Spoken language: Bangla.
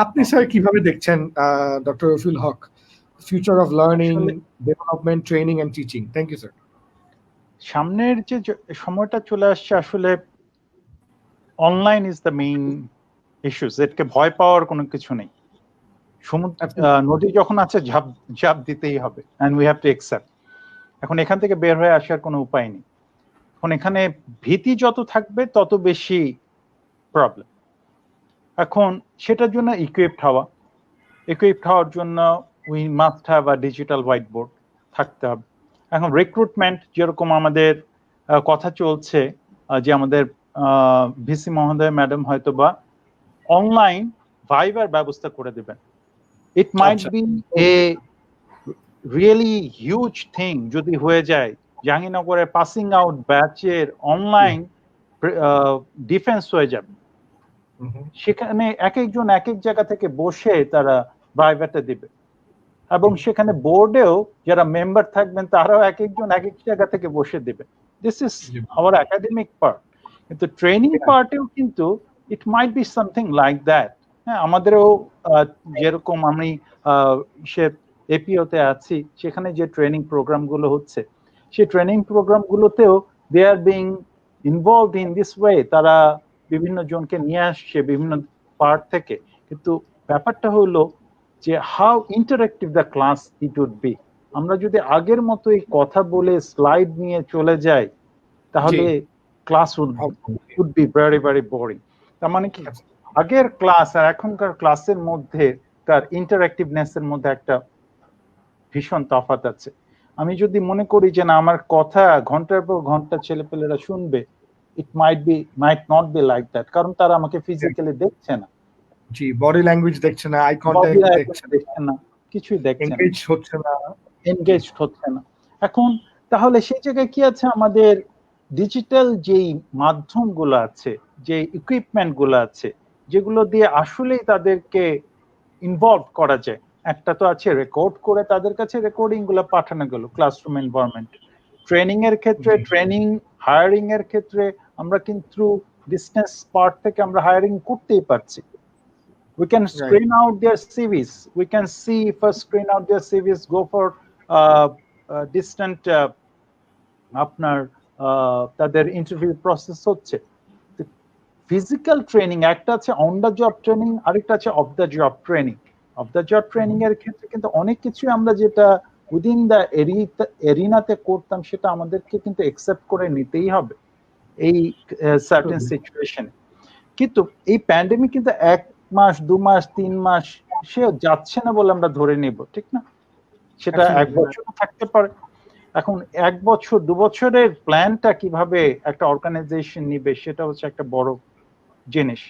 আপনি স্যার কিভাবে দেখছেন doctor Rafiul Haque future of learning, development, training and teaching? Thank you sir. সামনের যে সময়টা চলে আসছে, আসলে online is the main issues. এটাকে ভয় পাওয়ার কোনো কিছু নেই। নদী যখন আছে ঝাঁপ দিতেই হবে, and we have to accept. এখন এখান থেকে বের হয়ে আসার কোনো উপায় নেই। এখন এখানে ভীতি যত থাকবে তত বেশি প্রবলেম। এখন সেটার জন্য ইকুইপড হওয়ার জন্য we must have a digital white board থাকতে হবে। এখন রিক্রুটমেন্ট যেরকম আমাদের কথা চলছে, যে আমাদের ভিসি মহোদয় ম্যাডাম হয়তো বা অনলাইন ভাইবার ব্যবস্থা করে দেবেন। It might be a really huge thing যদি হয়ে যায়। জাহাঙ্গীরনগরের পাসিং আউট ব্যাচের অনলাইন ডিফেন্স হয়ে যাবে। সেখানে এক একজন এক এক জায়গা থেকে বসে তারা ভাইভাটা দিবে, এবং সেখানে বোর্ডেও যারা মেম্বার থাকবেন তারাও এক একজন এক এক জায়গা থেকে বসে দিবে। This is our academic part. কিন্তু ট্রেনিং পার্টেও কিন্তু it might be something like that. হ্যাঁ, আমাদেরও যেরকম আমি সে এপিওতে আছি, সেখানে যে ট্রেনিং প্রোগ্রামগুলো হচ্ছে, সেই ট্রেনিং প্রোগ্রামগুলোতেও they are being involved in this way. তারা বিভিন্ন জনকে নিয়ে আসছে বিভিন্ন পার্ট থেকে। কিন্তু ব্যাপারটা হলো যে how interactive the class it would be. আমরা যদি আগের মতো এই কথা বলে স্লাইড নিয়ে চলে যাই, তাহলে class would be very very boring. তার মানে কি, আগের ক্লাস আর এখনকার ক্লাসের মধ্যে তার ইন্টারেক্টিভনেস এর মধ্যে একটা ভীষণ তফাৎ আছে। আমি যদি মনে করি যে না, আমার কথা ঘন্টার পর ঘন্টা ছেলেপেলেরা শুনবে, it might not be like that, কারণ তারা আমাকে ফিজিক্যালি দেখছে না। জি, বডি ল্যাঙ্গুয়েজ দেখছে না, আই কন্টাক্ট দেখছে না, কিছুই দেখছে না, এনগেজ হচ্ছে না। এখন তাহলে সেই জায়গায় কি আছে, আমাদের ডিজিটাল যেই মাধ্যমগুলো আছে, যে ইকুইপমেন্ট গুলো আছে, যেগুলো দিয়ে আসলেই তাদেরকে ইনভলভ করা যায়। একটা তো আছে রেকর্ড করে তাদের কাছে রেকর্ডিং গুলো পাঠানো গেল ক্লাসরুম এনভায়রনমেন্ট। ট্রেনিং এর ক্ষেত্রে, ট্রেনিং হায়ারিং এর ক্ষেত্রে আমরা কিন্তু ডিসটেন্স পার্ট থেকে আমরা হায়ারিং করতেই পারছি। We can screen out their CVs. We can see first screen out their CVs, go for distant আপনার তাদের ইন্টারভিউ প্রসেস হচ্ছে। ফিজিক্যাল ট্রেনিং একটা আছে, অন দ্য জব ট্রেনিং, আরেকটা আছে of the job training. Of the job training এর ক্ষেত্রে কিন্তু অনেক কিছু আমরা যেটা উইদিন দ্য এরিনাতে করতাম, সেটা আমাদেরকে কিন্তু অ্যাকসেপ্ট করে নিতেই হবে এই সার্টেন সিচুয়েশনে। কিন্তু এই প্যান্ডেমিক কিন্তু 1 মাস 2 মাস 3 মাস সে যাচ্ছে না বলে আমরা ধরে নিব, ঠিক না? সেটা 1 বছর থাকতে পারে। এখন 1 বছর 2 বছরের প্ল্যানটা কিভাবে একটা অর্গানাইজেশন নিবে, সেটা হচ্ছে একটা বড় জিনিস।